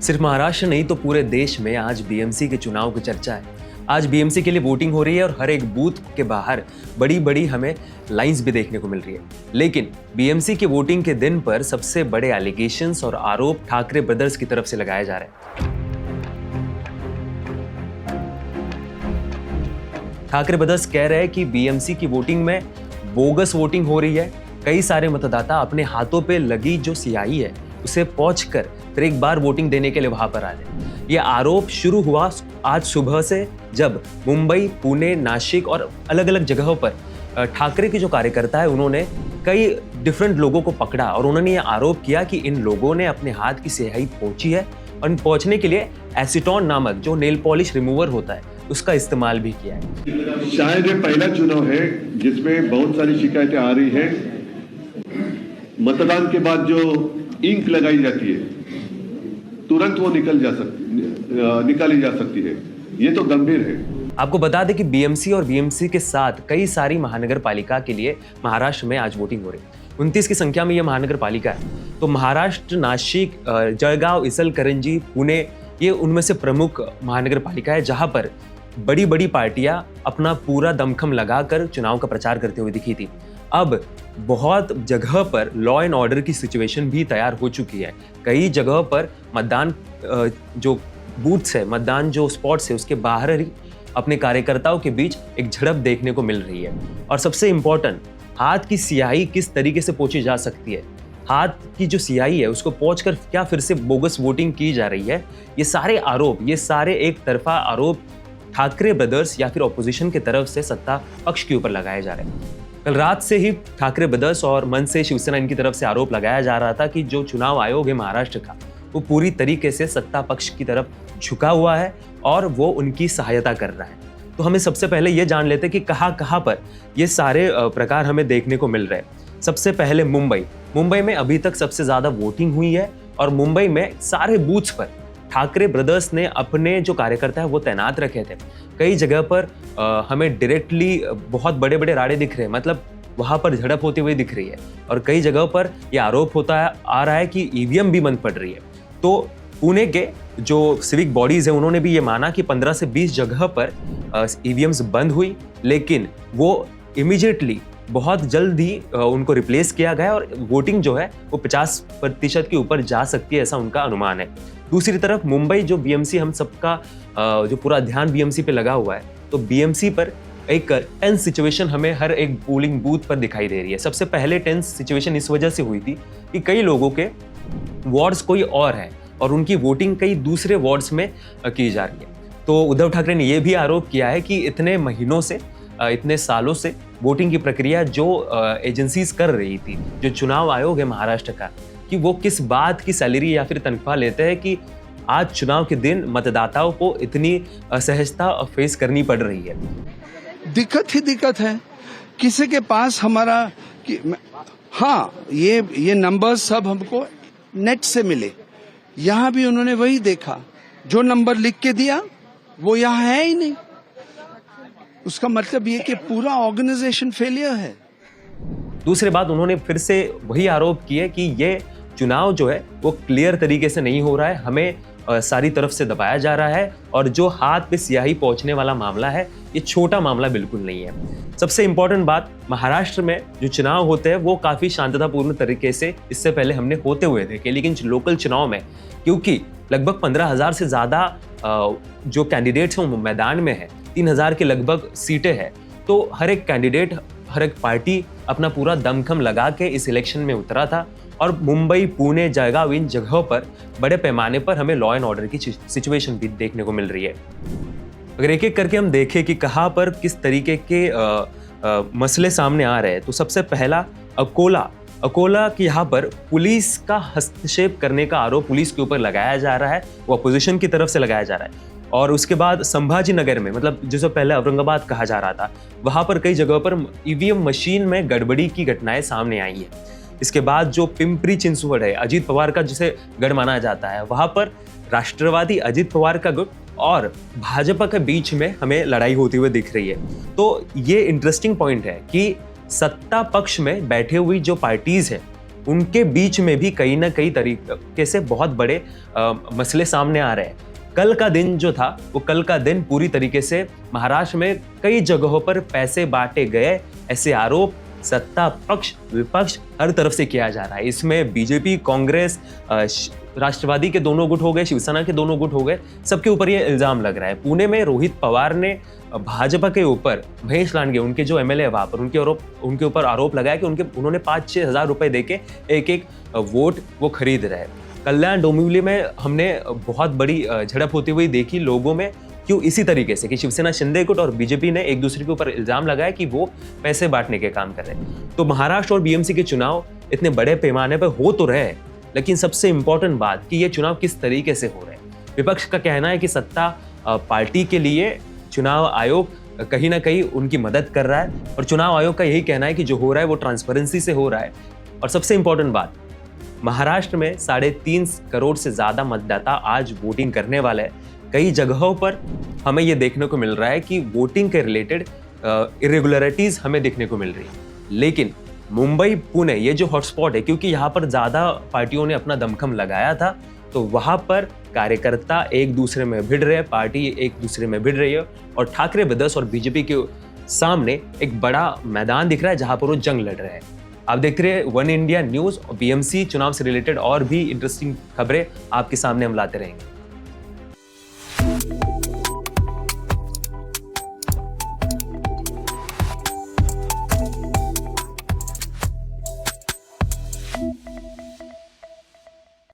सिर्फ महाराष्ट्र नहीं तो पूरे देश में आज बीएमसी के चुनाव की चर्चा है। आज बीएमसी के लिए वोटिंग हो रही है और हर एक बूथ के बाहर बड़ी बड़ी हमें लाइंस भी देखने को मिल रही है। लेकिन बीएमसी की वोटिंग के दिन पर सबसे बड़े एलिगेशंस और आरोप ठाकरे ब्रदर्स की तरफ से लगाए जा रहे हैं। ठाकरे ब्रदर्स कह रहे हैं कि बीएमसी की वोटिंग में बोगस वोटिंग हो रही है। कई सारे मतदाता अपने हाथों पे लगी जो स्याही है उसे पोंछकर फिर एक बार वोटिंग देने के लिए वहां पर आ गए। ये आरोप शुरू हुआ आज सुबह से, जब मुंबई, पुणे, नासिक और अलग अलग जगहों पर ठाकरे के जो कार्यकर्ता है उन्होंने कई डिफरेंट लोगों को पकड़ा और उन्होंने ये आरोप किया कि इन लोगों ने अपने हाथ की स्याही पोंछी है और पोंछने के लिए एसीटोन नामक जो नेल पॉलिश रिमूवर होता है उसका इस्तेमाल भी किया है। शायद ये पहला चुनाव है जिसमें बहुत सारी शिकायतें आ रही है। मतदान के बाद जो इंक लगाई जाती है तुरंत वो निकाली जा सकती है। ये तो गंभीर है। आपको बता दें कि बीएमसी और बीएमसी के साथ कई सारी महानगर पालिका के लिए महाराष्ट्र में आज वोटिंग हो रही है। 29 की संख्या में यह महानगर पालिका है। तो महाराष्ट्र, नासिक, जळगाव, इचलकरंजी, पुणे ये उनमें से प्रमुख महानगर पालिका है जहां पर बड़ी बड़ी पार्टियां अपना पूरा दमखम लगाकर चुनाव का प्रचार करते हुए दिखी थी। अब बहुत जगह पर लॉ एंड ऑर्डर की सिचुएशन भी तैयार हो चुकी है। कई जगह पर मतदान जो बूथ्स है, मतदान जो स्पॉट्स है उसके बाहर ही अपने कार्यकर्ताओं के बीच एक झड़प देखने को मिल रही है। और सबसे इम्पोर्टेंट, हाथ की स्याही किस तरीके से पोंछी जा सकती है, हाथ की जो स्याही है उसको पोंछकर क्या फिर से बोगस वोटिंग की जा रही है, ये सारे आरोप, ये सारे एक तरफा आरोप ठाकरे ब्रदर्स या फिर ऑपोजिशन की तरफ से सत्ता पक्ष के ऊपर लगाए जा रहे हैं। कल रात से ही ठाकरे ब्रदर्स और मन से शिवसेना इनकी तरफ से आरोप लगाया जा रहा था कि जो चुनाव आयोग है महाराष्ट्र का वो पूरी तरीके से सत्ता पक्ष की तरफ झुका हुआ है और वो उनकी सहायता कर रहा है। तो हमें सबसे पहले ये जान लेते हैं कि कहाँ पर ये सारे प्रकार हमें देखने को मिल रहे हैं। सबसे पहले मुंबई में अभी तक सबसे ज्यादा वोटिंग हुई है और मुंबई में सारे बूथ्स पर ठाकरे ब्रदर्स ने अपने जो कार्यकर्ता है वो तैनात रखे थे। कई जगह पर हमें डायरेक्टली बहुत बड़े बड़े राड़े दिख रहे हैं, मतलब वहां पर झड़प होती हुई दिख रही है। और कई जगह पर यह आरोप आ रहा है कि ईवीएम भी बंद पड़ रही है। तो पुणे के जो सिविक बॉडीज है उन्होंने भी ये माना कि 15 से 20 जगह पर ईवीएम्स बंद हुई, लेकिन वो इमीडिएटली बहुत जल्द ही उनको रिप्लेस किया गया और वोटिंग जो है वो 50% के ऊपर जा सकती है, ऐसा उनका अनुमान है। दूसरी तरफ मुंबई, जो बीएमसी, हम सबका जो पूरा ध्यान बीएमसी पे लगा हुआ है, तो बीएमसी पर एक टेंस सिचुएशन हमें हर एक पोलिंग बूथ पर दिखाई दे रही है। सबसे पहले टेंस सिचुएशन इस वजह से हुई थी कि कई लोगों के वार्ड्स कोई और है और उनकी वोटिंग कई दूसरे वार्ड्स में की जा रही है। तो उद्धव ठाकरे ने यह भी आरोप किया है कि इतने महीनों से, इतने सालों से वोटिंग की प्रक्रिया जो एजेंसीज कर रही थी, जो चुनाव आयोग है महाराष्ट्र का, कि वो किस बात की सैलरी या फिर तनख्वाह लेते हैं कि आज चुनाव के दिन मतदाताओं को इतनी असहजता फेस करनी पड़ रही है। दिक्कत ही दिक्कत है। किसी के पास हमारा हाँ, ये नंबर सब हमको नेट से मिले। यहाँ भी उन्होंने वही देखा, जो नंबर लिख के दिया वो यहाँ है ही नहीं। उसका मतलब ये कि पूरा ऑर्गेनाइजेशन फेलियर है। दूसरी बात, उन्होंने फिर से वही आरोप किए कि ये चुनाव जो है वो क्लियर तरीके से नहीं हो रहा है, हमें सारी तरफ से दबाया जा रहा है और जो हाथ पे स्याही पहुंचने वाला मामला है ये छोटा मामला बिल्कुल नहीं है। सबसे इंपॉर्टेंट बात, महाराष्ट्र में जो चुनाव होते हैं वो काफी शांततापूर्ण तरीके से इससे पहले हमने होते हुए देखे, लेकिन लोकल चुनाव में क्योंकि लगभग 15,000 से ज्यादा जो कैंडिडेट्स हैं वो मैदान में है, 3,000 के लगभग सीटें हैं, तो हर एक कैंडिडेट, हर एक पार्टी अपना पूरा दमखम लगा के इस इलेक्शन में उतरा था। और मुंबई, पुणे, जळगाव इन जगहों पर बड़े पैमाने पर हमें लॉ एंड ऑर्डर की सिचुएशन भी देखने को मिल रही है। अगर एक एक करके हम देखें कि कहाँ पर किस तरीके के मसले सामने आ रहे हैं, तो सबसे पहला अकोला की यहाँ पर पुलिस का हस्तक्षेप करने का आरोप पुलिस के ऊपर लगाया जा रहा है, वो अपोजिशन की तरफ से लगाया जा रहा है। और उसके बाद संभाजी नगर में, मतलब जिसे पहले औरंगाबाद कहा जा रहा था, वहां पर कई जगहों पर ईवीएम मशीन में गड़बड़ी की घटनाएं सामने आई है। इसके बाद जो पिंपरी चिंचवड है, अजीत पवार का जिसे गढ़ माना जाता है, वहां पर राष्ट्रवादी अजीत पवार का गुट और भाजपा के बीच में हमें लड़ाई होती हुई दिख रही है। तो ये इंटरेस्टिंग पॉइंट है कि सत्ता पक्ष में बैठे हुई जो पार्टीज है उनके बीच में भी कहीं ना कहीं तरीके से बहुत बड़े मसले सामने आ रहे हैं। कल का दिन जो था वो कल का दिन पूरी तरीके से महाराष्ट्र में कई जगहों पर पैसे बांटे गए, ऐसे आरोप सत्ता पक्ष विपक्ष हर तरफ से किया जा रहा है। इसमें बीजेपी, कांग्रेस, राष्ट्रवादी के दोनों गुट हो गए, शिवसेना के दोनों गुट हो गए, सबके ऊपर ये इल्जाम लग रहा है। पुणे में रोहित पवार ने भाजपा के ऊपर, महेश लांडगे उनके जो एमएलए वहां पर, उनके ऊपर आरोप लगाया कि उन्होंने 5-6 हजार रुपए देके एक वोट वो खरीद रहे हैं। कल्याण डोंबिवली में हमने बहुत बड़ी झड़प होती हुई देखी लोगों में, क्यों इसी तरीके से कि शिवसेना शिंदे गुट और बीजेपी ने एक दूसरे के ऊपर इल्जाम लगाया कि वो पैसे बांटने के काम कर रहे हैं। तो महाराष्ट्र और बीएमसी के चुनाव इतने बड़े पैमाने पर हो तो रहे, लेकिन सबसे इंपॉर्टेंट बात कि ये चुनाव किस तरीके से हो रहे हैं। विपक्ष का कहना है कि सत्ता पार्टी के लिए चुनाव आयोग कहीं ना कहीं उनकी मदद कर रहा है, और चुनाव आयोग का यही कहना है कि जो हो रहा है वो ट्रांसपेरेंसी से हो रहा है। और सबसे इंपॉर्टेंट बात, महाराष्ट्र में 3.5 करोड़ से ज्यादा मतदाता आज वोटिंग करने वाले हैं। कई जगहों पर हमें यह देखने को मिल रहा है कि वोटिंग के रिलेटेड इरेगुलरिटीज हमें देखने को मिल रही है। लेकिन मुंबई, पुणे ये जो हॉटस्पॉट है, क्योंकि यहाँ पर ज्यादा पार्टियों ने अपना दमखम लगाया था, तो वहां पर कार्यकर्ता एक दूसरे में भिड़ रहे हैं, पार्टी एक दूसरे में भिड़ रही है, और ठाकरे ब्रदर्स और बीजेपी के सामने एक बड़ा मैदान दिख रहा है जहां पर वो जंग लड़ रहे हैं। आप देख रहे हैं वन इंडिया न्यूज और बीएमसी चुनाव से रिलेटेड और भी इंटरेस्टिंग खबरें आपके सामने हम लाते रहेंगे।